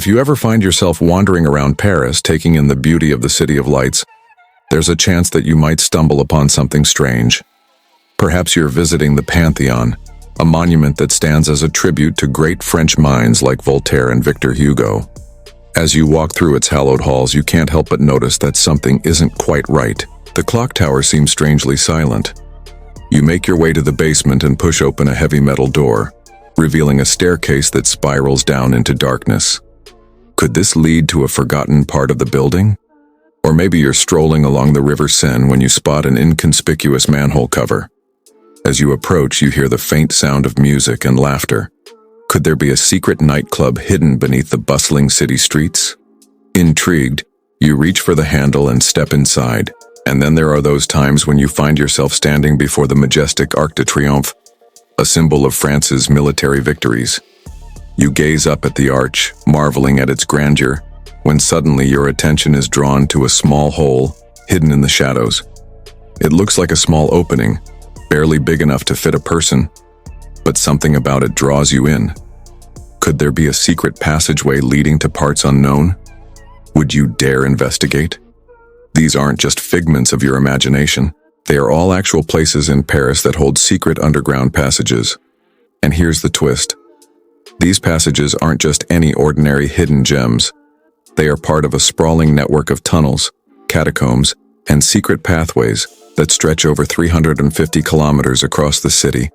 If you ever find yourself wandering around Paris, taking in the beauty of the City of Lights, there's a chance that you might stumble upon something strange. Perhaps you're visiting the Pantheon, a monument that stands as a tribute to great French minds like Voltaire and Victor Hugo. As you walk through its hallowed halls, you can't help but notice that something isn't quite right. The clock tower seems strangely silent. You make your way to the basement and push open a heavy metal door, revealing a staircase that spirals down into darkness. Could this lead to a forgotten part of the building? Or maybe you're strolling along the River Seine when you spot an inconspicuous manhole cover. As you approach, you hear the faint sound of music and laughter. Could there be a secret nightclub hidden beneath the bustling city streets? Intrigued, you reach for the handle and step inside, and then there are those times when you find yourself standing before the majestic Arc de Triomphe, a symbol of France's military victories. You gaze up at the arch, marveling at its grandeur, when suddenly your attention is drawn to a small hole hidden in the shadows. It looks like a small opening, barely big enough to fit a person, but something about it draws you in. Could there be a secret passageway leading to parts unknown? Would you dare investigate? These aren't just figments of your imagination. They are all actual places in Paris that hold secret underground passages. And here's the twist. These passages aren't just any ordinary hidden gems. They are part of a sprawling network of tunnels, catacombs, and secret pathways that stretch over 350 kilometers across the city.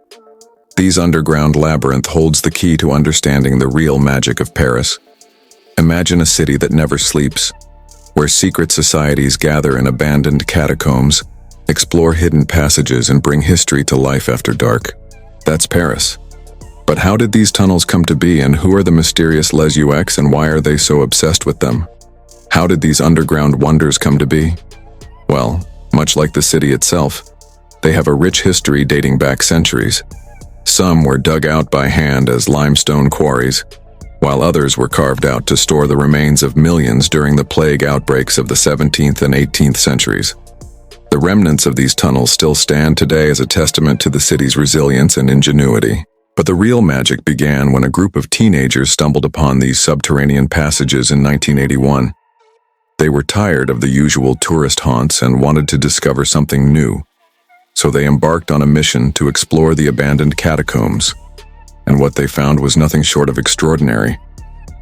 These underground labyrinth holds the key to understanding the real magic of Paris. Imagine a city that never sleeps, where secret societies gather in abandoned catacombs, explore hidden passages, and bring history to life after dark. That's Paris. But how did these tunnels come to be, and who are the mysterious Les UX, and why are they so obsessed with them? How did these underground wonders come to be? Well, much like the city itself, they have a rich history dating back centuries. Some were dug out by hand as limestone quarries, while others were carved out to store the remains of millions during the plague outbreaks of the 17th and 18th centuries. The remnants of these tunnels still stand today as a testament to the city's resilience and ingenuity. But the real magic began when a group of teenagers stumbled upon these subterranean passages in 1981. They were tired of the usual tourist haunts and wanted to discover something new. So they embarked on a mission to explore the abandoned catacombs. And what they found was nothing short of extraordinary.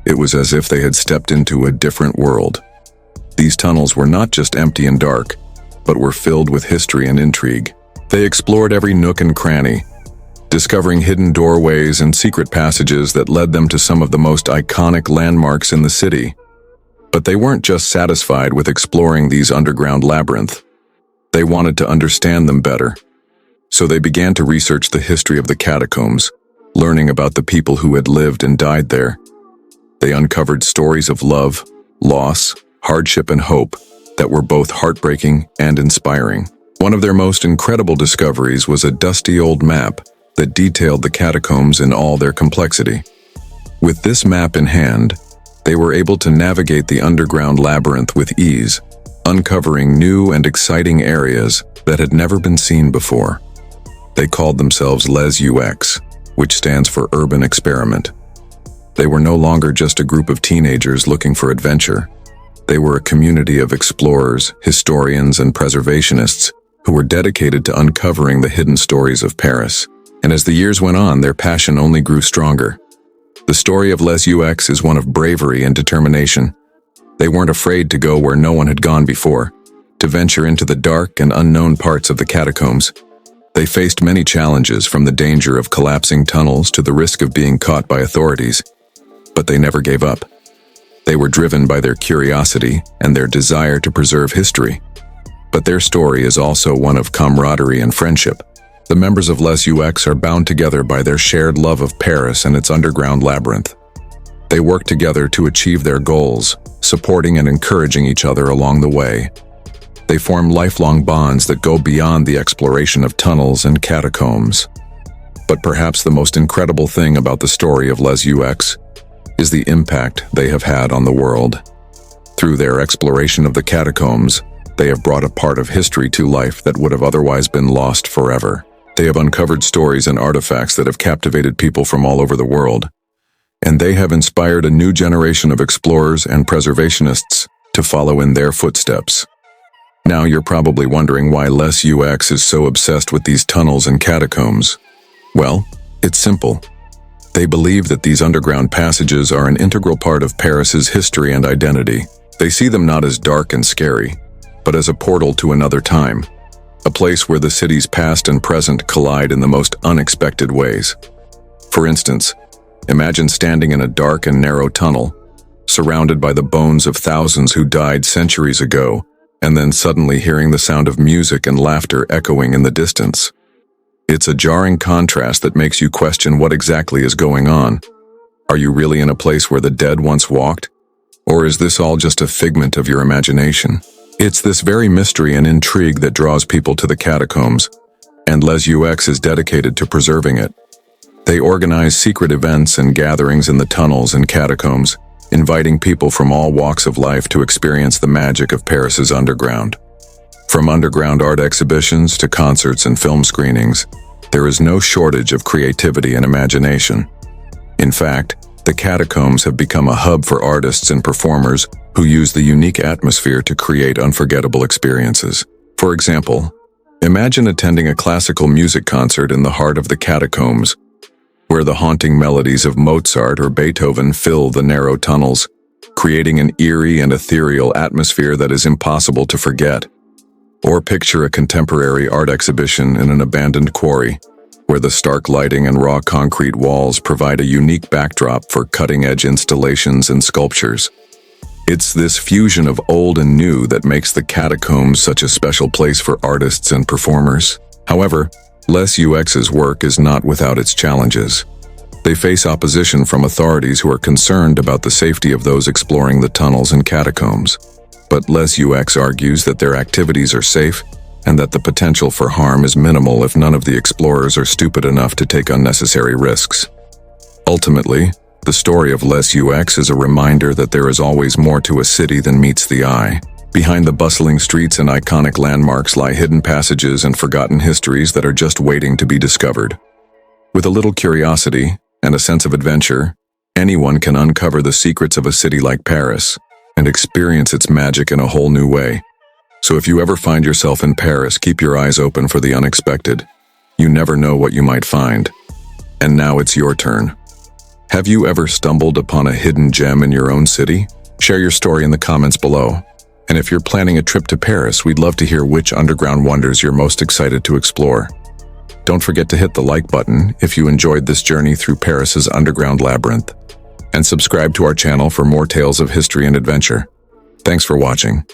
It was as if they had stepped into a different world. These tunnels were not just empty and dark, but were filled with history and intrigue. They explored every nook and cranny, discovering hidden doorways and secret passages that led them to some of the most iconic landmarks in the city. But they weren't just satisfied with exploring these underground labyrinths. They wanted to understand them better. So they began to research the history of the catacombs, learning about the people who had lived and died there. They uncovered stories of love, loss, hardship, and hope that were both heartbreaking and inspiring. One of their most incredible discoveries was a dusty old map that detailed the catacombs in all their complexity. With this map in hand, they were able to navigate the underground labyrinth with ease, uncovering new and exciting areas that had never been seen before. They called themselves Les UX, which stands for Urban Experiment. They were no longer just a group of teenagers looking for adventure. They were a community of explorers, historians, and preservationists who were dedicated to uncovering the hidden stories of Paris. And as the years went on, their passion only grew stronger. The story of Les UX is one of bravery and determination. They weren't afraid to go where no one had gone before, to venture into the dark and unknown parts of the catacombs. They faced many challenges, from the danger of collapsing tunnels to the risk of being caught by authorities. But they never gave up. They were driven by their curiosity and their desire to preserve history. But their story is also one of camaraderie and friendship. The members of Les UX are bound together by their shared love of Paris and its underground labyrinth. They work together to achieve their goals, supporting and encouraging each other along the way. They form lifelong bonds that go beyond the exploration of tunnels and catacombs. But perhaps the most incredible thing about the story of Les UX is the impact they have had on the world. Through their exploration of the catacombs, they have brought a part of history to life that would have otherwise been lost forever. They have uncovered stories and artifacts that have captivated people from all over the world. and they have inspired a new generation of explorers and preservationists to follow in their footsteps. Now you're probably wondering why WWII is so obsessed with these tunnels and catacombs. Well, it's simple. They believe that these underground passages are an integral part of Paris's history and identity. They see them not as dark and scary, but as a portal to another time, a place where the city's past and present collide in the most unexpected ways. For instance, imagine standing in a dark and narrow tunnel, surrounded by the bones of thousands who died centuries ago, and then suddenly hearing the sound of music and laughter echoing in the distance. It's a jarring contrast that makes you question what exactly is going on. Are you really in a place where the dead once walked? Or is this all just a figment of your imagination? It's this very mystery and intrigue that draws people to the catacombs, and WWII is dedicated to preserving it. They organize secret events and gatherings in the tunnels and catacombs, inviting people from all walks of life to experience the magic of Paris's underground. From underground art exhibitions to concerts and film screenings, there is no shortage of creativity and imagination. In fact, the catacombs have become a hub for artists and performers who use the unique atmosphere to create unforgettable experiences. For example, imagine attending a classical music concert in the heart of the catacombs, where the haunting melodies of Mozart or Beethoven fill the narrow tunnels, creating an eerie and ethereal atmosphere that is impossible to forget. Or picture a contemporary art exhibition in an abandoned quarry, where the stark lighting and raw concrete walls provide a unique backdrop for cutting-edge installations and sculptures. It's this fusion of old and new that makes the catacombs such a special place for artists and performers. However, WWII's work is not without its challenges. They face opposition from authorities who are concerned about the safety of those exploring the tunnels and catacombs. But WWII argues that their activities are safe and that the potential for harm is minimal if none of the explorers are stupid enough to take unnecessary risks. Ultimately, the story of WWII is a reminder that there is always more to a city than meets the eye. Behind the bustling streets and iconic landmarks lie hidden passages and forgotten histories that are just waiting to be discovered. With a little curiosity and a sense of adventure, anyone can uncover the secrets of a city like Paris and experience its magic in a whole new way. So if you ever find yourself in Paris, keep your eyes open for the unexpected. You never know what you might find. And now it's your turn. Have you ever stumbled upon a hidden gem in your own city? Share your story in the comments below. And if you're planning a trip to Paris, we'd love to hear which underground wonders you're most excited to explore. Don't forget to hit the like button if you enjoyed this journey through Paris's underground labyrinth. And subscribe to our channel for more tales of history and adventure. Thanks for watching.